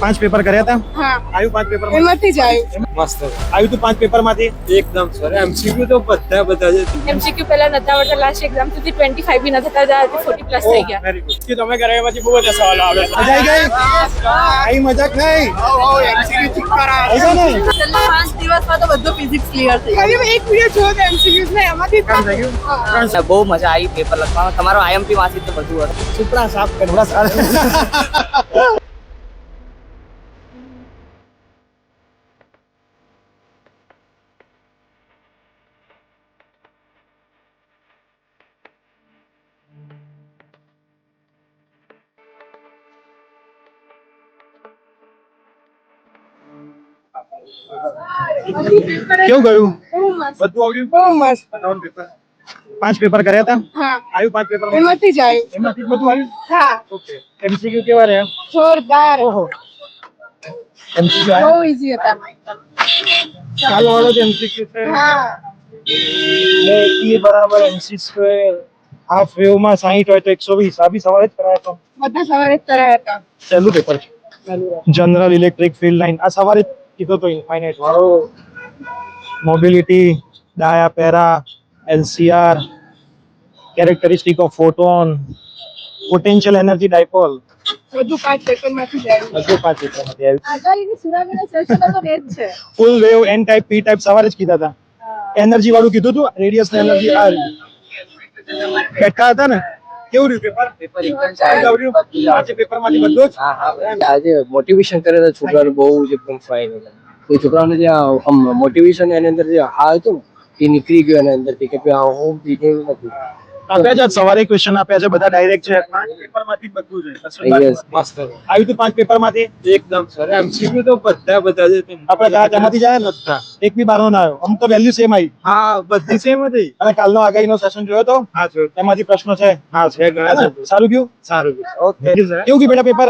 5 paper કર્યા હતા. હા આવ્યું 5 પેપર એમાંથી જ આવ્યું. મસ્ત આવ્યું તું 5 પેપર માંથી. એકદમ સર એમસીક્યુ તો બધા છે. એમસીક્યુ પહેલા નતા આવડતા, લાસ્ટ એક્ઝામ સુધી 25 બી નતા થતા, 40 પ્લસ થઈ ગયા. Very good. કે તમે કર્યા પછી બહુ બધા સવાલો આવે. મજા આવી ગઈ? આઈ મજાક નહીં. એમસીક્યુ ચેક કરા આઈ નહીં. છેલ્લા 5 દિવસમાં તો બધું ફિઝિક્સ ક્લિયર થઈ ગયું. ખાલી એક વિડિયો જોયો તો એમસીક્યુઝ ને એમાંથી કામ થઈ ગયું. બહુ મજા આવી પેપર લખવામાં. તમારો આઈએમપી માંથી તો બધું હતું. સુપડા સાફ કરવા સારા. કેવું ગયું? બહુ મસ્ત. બધું આવ્યું? બહુ મસ્ત. 5 પેપર કર્યા હતા. હા આવ્યું 5 પેપર એમાંથી જ આવ્યું. એમાંથી જ બધું આવ્યું. હા ઓકે. એમસીક્યુ કેવા રહ્યા? જોરદાર. ઓહો. એમસીક્યુ બહુ આવ્યા. ઈઝી હતા. ચાલો વાળો જ એમસીક્યુ છે. હા E બરાબર mc સ્ક્વેર હાફ વેવ માં 60 હોય તો 120. આ બી સવાલ જ કરાયો તો. બધા સવારે જ કરાયા હતા. પહેલું પેપર છે. General electric field line. આ સવારે જ કીધો તો ઇન્ફાઇનાઇટ વાળો. Mobility, Daya para, LCR, characteristic of photon, potential energy dipole. બધું 5 પેપરમાંથી જ આવ્યું. બધું 5 પેપરમાંથી આવ્યું. આગાહીની સુનામીના સેશનમાં તો રેજ છે. Full wave, N type, P type સવારે જ કીધા હતા. એનર્જી વાળું કીધું હતું. રેડિયસ ને એનર્જી આ બેઠા હતા ને. કેવું રહ્યું પેપર? પેપર એકદમ આજે પેપરમાંથી બધું જ. આજે મોટિવેશન કરે તો છોકરાઓને બહુ જ એકદમ ફાઇન તો છોકરાઓને જે મોટિવેશન એની અંદર જે હા હતું ને એ નીકળી ગયું એની અંદરથી કે ભાઈ હું જીતેલું નથી. આપ્યા છે સવારે ક્વેશ્ચન આપ્યા છે બધા ડાયરેક્ટ છે. 5 પેપરમાંથી જ બધું છે. Yes, મસ્ત આવ્યું તું 5 પેપરમાંથી. એકદમ સર એમસીક્યુ તો બધા છે. આપણે કયા તેમાંથી જાય નથી. એક બી બારો ના આવ્યો. આમ તો વેલ્યુ સેમ આવી. હા બધી સેમ હતી. અને કાલનો આગાહીનો સેશન જોયો તો. હા સર એમાંથી પ્રશ્નો છે. હા છે ઘણા છે. સારું ગયું. સારું ઓકે કેવું ગયું બેટા પેપર?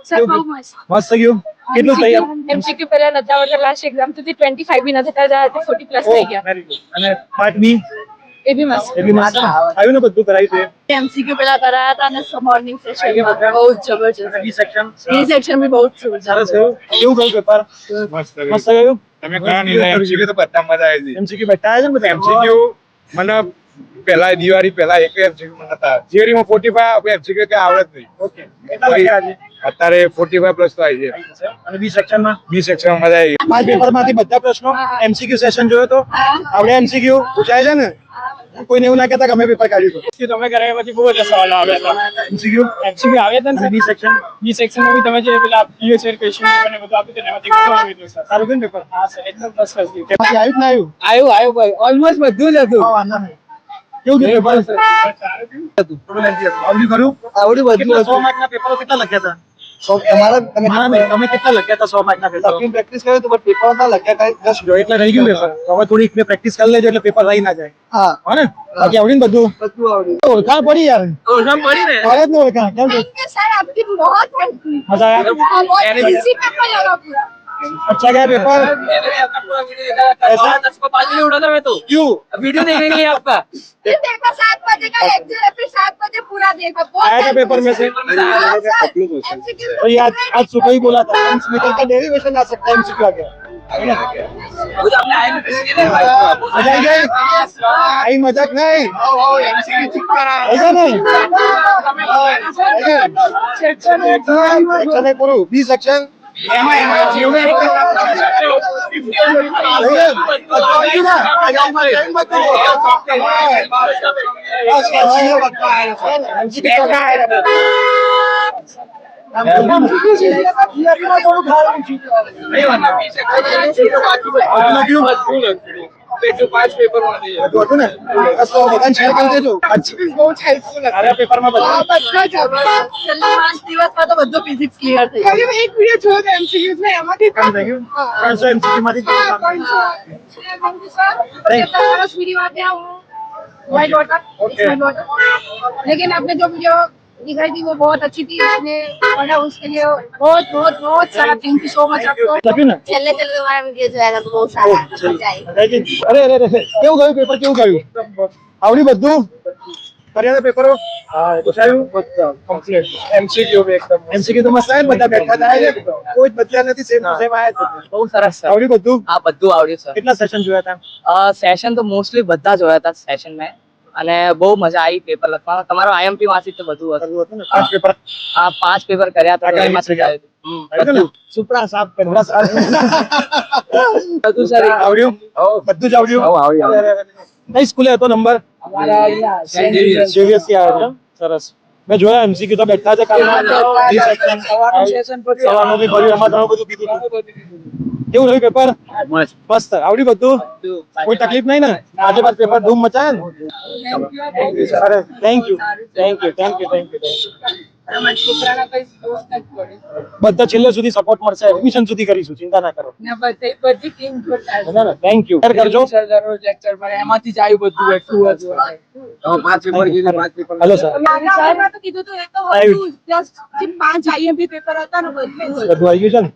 સર બહુ મસ્ત. મસ્ત ગયું. કેટલું થઈ ગયું? એમસીક્યુ પહેલા નતા આવડતા, લાસ્ટ એક્ઝામ સુધી 25 બી નતા થતા, 40 પ્લસ થઈ ગયા. Very good. અને પાર્ટ બી એ બી મસ્ત. એ બી મસ્ત આવ્યું ને બધું કરાયું છે. એમસીક્યુ પહેલા કરાયા હતા અને મોર્નિંગ સેશનમાં બહુ જ જબરજસ્ત. બી સેક્શન બી સેક્શન બી બહુ જ સરસ ગયું. કેવું ગયું પેપર? મસ્ત મસ્ત ગયું. તમે કયા નહીં એમસીક્યુ તો બધા મજા આવી હતી. એમસીક્યુ બેઠા આવ્યા છે ને બધા. એમસીક્યુ મને પહેલા દિવાળી પહેલા એક એમસીક્યુ મને હતા થિયરીમાં 45 એમસીક્યુ કે આવડત નહીં. ઓકે. કેટલા લખ્યા આજે? અત્યારે 45 પ્લસ તો આવી છે. અને બી સેક્શનમાં બી સેક્શન મજા આવી. 5 પેપરમાંથી બધા પ્રશ્નો એમસીક્યુ સેશન જોયો તો. આપણે એમસીક્યુ પૂછાય છે ને. કોઈને એવું ના કહેતા કે અમે પેપર કાઢ્યું હતું. કે તમે કર્યા પછી બહુ બધા સવાલો આવ્યા હતા. એમસીક્યુ એમસીક્યુ આવ્યા હતા ને બી સેક્શન બી સેક્શનમાં બી તમે જે પેલા પ્રીવિયસ યર ક્વેશ્ચન પેપર ને બધું આપ્યું હતું ને એમાંથી બધું આવ્યું હતું સર. સારું ગયું ને પેપર? હા સર એકદમ ફર્સ્ટ ક્લાસ ગયું. એમાંથી આવ્યું કે ના આવ્યું? આવ્યું ભાઈ ઓલમોસ્ટ બધું જ હતું. વાંધો નહીં. કેવું ગયું પેપર? આવડ્યું ખરું? આવડું કેટલા 100 માર્કના પેપરો કેટલા લખ્યા હતા? તમે કેટલા લખ્યા હતા 100 માર્કના પેપરો? પ્રેક્ટિસ કરે તો પેપર ના લખ્યા કઈ જસ્ટ જો એટલે રહી ગયું પેપર. તો હવે થોડીક મેં પ્રેક્ટિસ કરી લેજો એટલે પેપર રહી ના જાય. હા હો ને? બાકી આવડ્યું ને બધું? બધું આવડ્યું. ઓળખાણ પડી યાર. ઓળખાણ પડી ને. પડે જ ને ઓળખાણ. કેમ છે? सर आपकी बहुत हेल्प की। મજા આવ્યા? बहुत इजी पेपर लगा पूरा। अच्छा गया पेपर? उड़ा था मैं तो क्यों? वीडियो देखने के लिए आपका फिर देखा 7 बजे का लेक्चर है, फिर 7 बजे पूरा देखा। बहुत आया था पेपर में से? तो ये आज सुबह ही बोला था मीटर का डेरिवेशन आ सकता है एमसीक्यू आ गया. मजा आई गई? आई मजाक नहीं. ऐसा नहीं. सेक्शन है पूरा. B section. હતું ને તો બધાને શેર કરી દેજો. बहुत हेल्पफुल है। તારા પેપરમાં બધા બધા જબરદસ્ત। છેલ્લા 5 દિવસમાં તો બધું ફિઝિક્સ ક્લિયર થઈ ગયું। ખાલી એક વિડિયો જોયો તો એમસીક્યુઝ ને એમાંથી કામ થઈ ગયું. 300 એમસીક્યુ માંથી थैंक यू सर। कितना सरस वीडियो आते हैं वो वाइट वाटर लेकिन आपने जो वीडियो दिखाई थी वो बहुत अच्छी थी। इसने पढ़ा उसके लिए बहुत बहुत बहुत सारा थैंक यू सो मच आपको। લખ્યું ને? चलने चलने तुम्हारा वीडियो जो आएगा तो बहुत सारा मजा आएगा। અરે અરે અરે કેવું ગયું પેપર? કેવું ગયું? આવડ્યું બધું? કર્યા હતા પેપરો પૂછાયું કમ્પ્લીટ એમસીક્યુ બી એકદમ એમસીક્યુ તો મસ્ત આવે ને, બધા બેઠા થાય છે, કોઈ જ બદલ્યા નથી, સેમ ટુ સેમ આયા છે. બહુ સરસ સર. આવડ્યું બધું? આ બધું આવડ્યું સર. કેટલા સેશન જોયા હતા? સેશન તો મોસ્ટલી બધા જોયા હતા સેશન મેં, અને બહુ મજા આવી પેપર લખવામાં. તમારો આઈએમપી માંથી તો બધું હતું. કરવું હતું ને? 5 પેપર આ 5 પેપર કર્યા હતા, આગળ એમાંથી જ આવ્યું હતું. આવ્યું ને? સુપડા સાફ પેનડા સાફ. બધું સર આવડ્યું? બધું જ આવડ્યું? કઈ સ્કૂલે હતો નંબર? CBSE આવ્યો છે? સરસ. મેં જોયા MCQ તો બેઠા છે કાલના. સવારનું બી ભર્યું, એમાં ઘણું બધું કીધું હતું. કેવું રહ્યું પેપર? મસ્ત. આવડ્યું બધું? કોઈ તકલીફ નહીં ને? આજે બાદ પેપર ધૂમ મચાય ને? અરે થેન્ક યુ. બધા છેલ્લે સુધી સપોર્ટ મળશે, એડમિશન સુધી કરીશું, ચિંતા ના કરો. Thank you. કરજો. એમાંથી જ આવ્યું બધું એટલું હતું. Hello sir. तो कीधું તો એ તો હતું just 5 IMP પેપર હતા ને બધું બધું આવી ગયું છે ને?